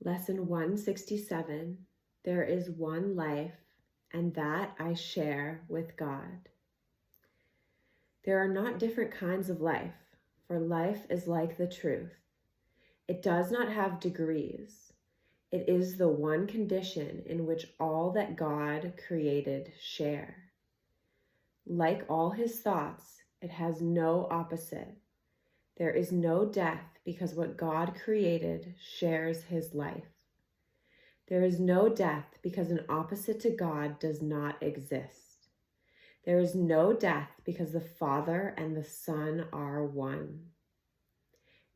Lesson 167, there is one life, and that I share with God. There are not different kinds of life, for life is like the truth. It does not have degrees. It is the one condition in which all that God created share. Like all his thoughts, it has no opposite. There is no death because what God created shares his life. There is no death because an opposite to God does not exist. There is no death because the Father and the Son are one.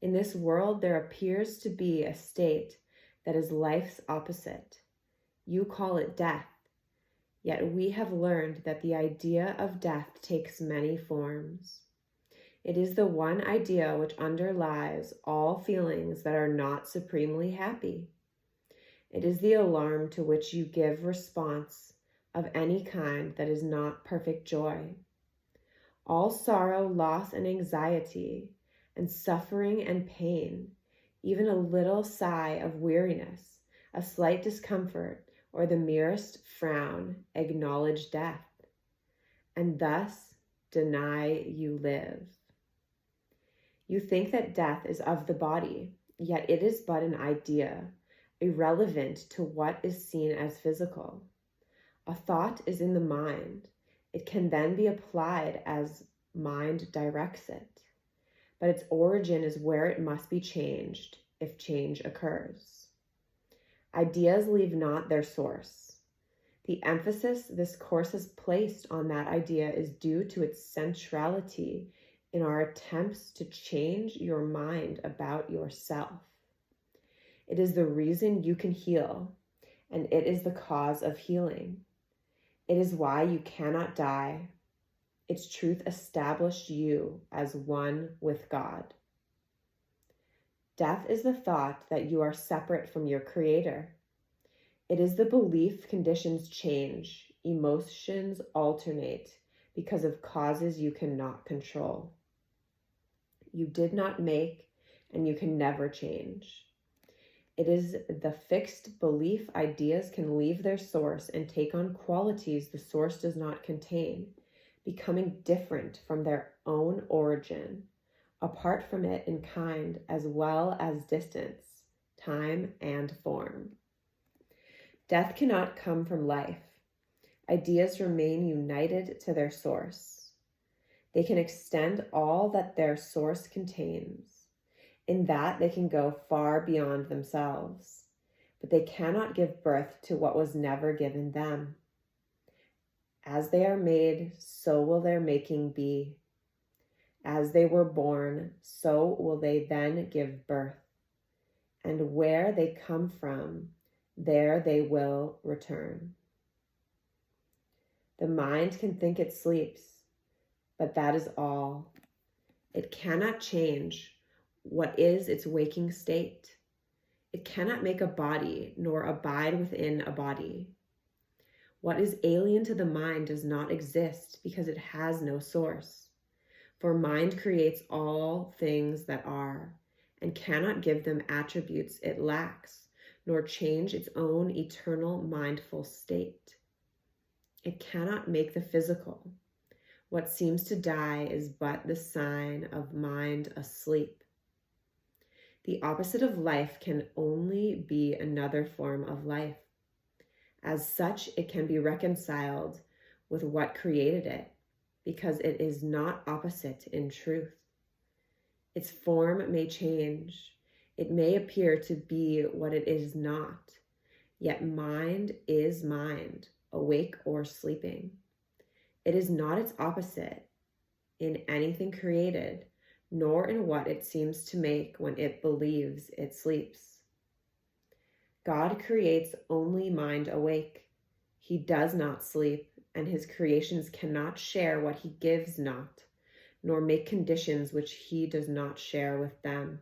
In this world, there appears to be a state that is life's opposite. You call it death, yet we have learned that the idea of death takes many forms. It is the one idea which underlies all feelings that are not supremely happy. It is the alarm to which you give response of any kind that is not perfect joy. All sorrow, loss, and anxiety, and suffering and pain, even a little sigh of weariness, a slight discomfort, or the merest frown, acknowledge death, and thus deny you live. You think that death is of the body, yet it is but an idea, irrelevant to what is seen as physical. A thought is in the mind. It can then be applied as mind directs it, but its origin is where it must be changed if change occurs. Ideas leave not their source. The emphasis this course has placed on that idea is due to its centrality in our attempts to change your mind about yourself. It is the reason you can heal, and it is the cause of healing. It is why you cannot die. Its truth established you as one with God. Death is the thought that you are separate from your Creator. It is the belief conditions change, emotions alternate because of causes you cannot control. You did not make, and you can never change. It is the fixed belief ideas can leave their source and take on qualities the source does not contain, becoming different from their own origin, apart from it in kind as well as distance, time, and form. Death cannot come from life. Ideas remain united to their source. They can extend all that their source contains. In that, they can go far beyond themselves, but they cannot give birth to what was never given them. As they are made, so will their making be. As they were born, so will they then give birth. And where they come from, there they will return. The mind can think it sleeps, but that is all. It cannot change what is its waking state. It cannot make a body, nor abide within a body. What is alien to the mind does not exist because it has no source. For mind creates all things that are, and cannot give them attributes it lacks, nor change its own eternal mindful state. It cannot make the physical. What seems to die is but the sign of mind asleep. The opposite of life can only be another form of life. As such, it can be reconciled with what created it, because it is not opposite in truth. Its form may change. It may appear to be what it is not, yet mind is mind, awake or sleeping. It is not its opposite in anything created, nor in what it seems to make when it believes it sleeps. God creates only mind awake. He does not sleep, and his creations cannot share what he gives not, nor make conditions which he does not share with them.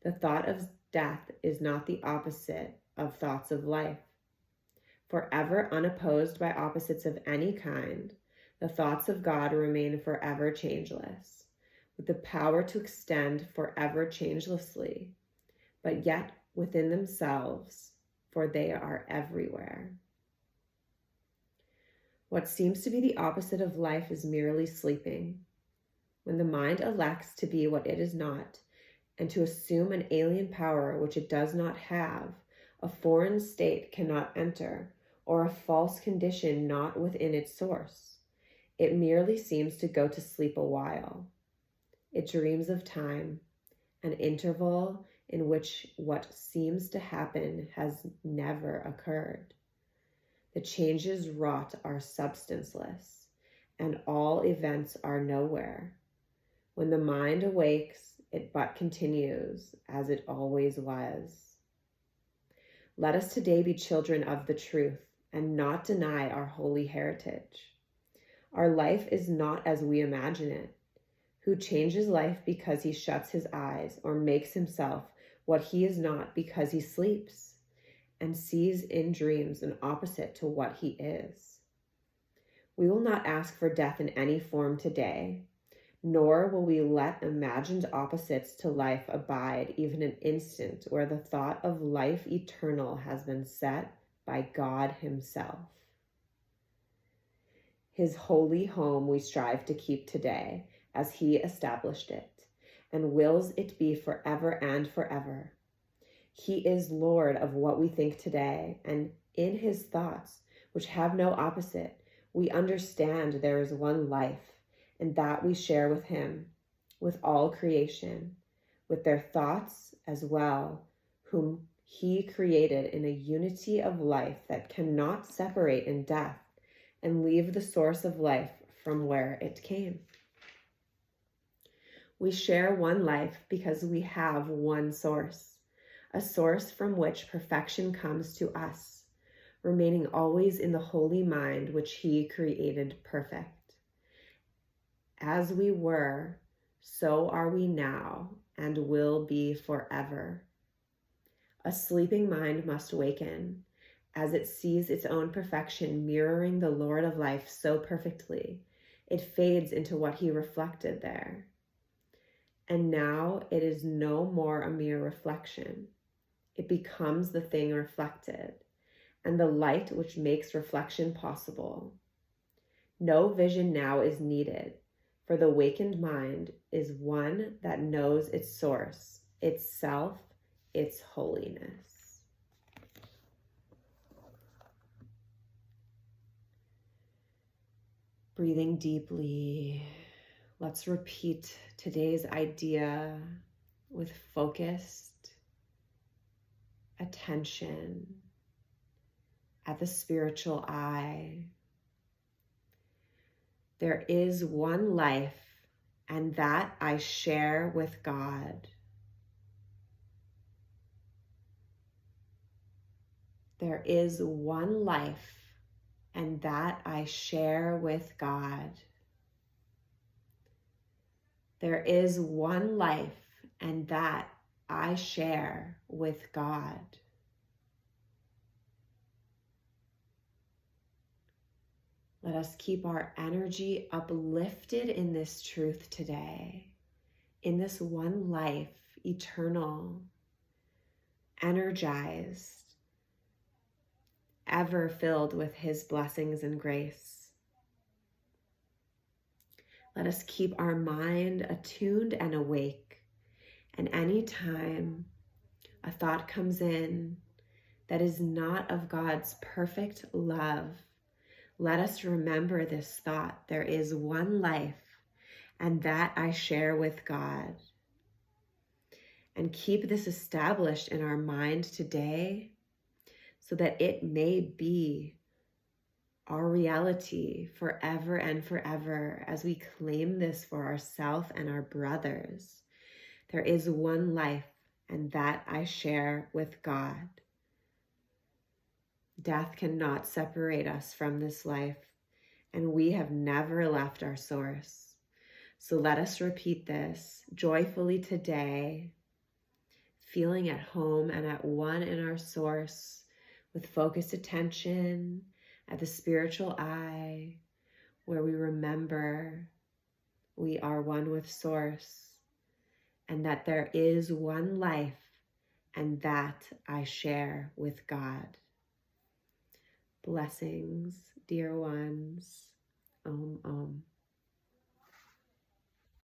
The thought of death is not the opposite of thoughts of life. Forever unopposed by opposites of any kind, the thoughts of God remain forever changeless, with the power to extend forever changelessly, but yet within themselves, for they are everywhere. What seems to be the opposite of life is merely sleeping. When the mind elects to be what it is not, and to assume an alien power which it does not have, a foreign state cannot enter, or a false condition not within its source. It merely seems to go to sleep a while. It dreams of time, an interval in which what seems to happen has never occurred. The changes wrought are substanceless, and all events are nowhere. When the mind awakes, it but continues as it always was. Let us today be children of the truth and not deny our holy heritage. Our life is not as we imagine it. Who changes life because he shuts his eyes or makes himself what he is not because he sleeps and sees in dreams an opposite to what he is. We will not ask for death in any form today, nor will we let imagined opposites to life abide even an instant where the thought of life eternal has been set by God himself. His holy home we strive to keep today as he established it, and wills it be forever and forever. He is Lord of what we think today, and in his thoughts, which have no opposite, we understand there is one life, and that we share with him, with all creation, with their thoughts as well, whom he created in a unity of life that cannot separate in death and leave the source of life from where it came. We share one life because we have one source, a source from which perfection comes to us, remaining always in the holy mind which he created perfect. As we were, so are we now and will be forever. A sleeping mind must waken, as it sees its own perfection mirroring the Lord of life so perfectly, it fades into what he reflected there. And now it is no more a mere reflection. It becomes the thing reflected, and the light which makes reflection possible. No vision now is needed, for the wakened mind is one that knows its source, its self, its holiness. Breathing deeply, let's repeat today's idea with focused attention at the spiritual eye. There is one life, and that I share with God. There is one life, and that I share with God. There is one life, and that I share with God. Let us keep our energy uplifted in this truth today, in this one life, eternal, energized, ever filled with his blessings and grace. Let us keep our mind attuned and awake, and any time a thought comes in that is not of God's perfect love, let us remember this thought. There is one life, and that I share with God. And keep this established in our mind today so that it may be our reality forever and forever as we claim this for ourselves and our brothers. There is one life, and that I share with God. Death cannot separate us from this life, and we have never left our source. So let us repeat this joyfully today, feeling at home and at one in our source, with focused attention at the spiritual eye, where we remember we are one with Source, and that there is one life, and that I share with God. Blessings, dear ones. Om Om.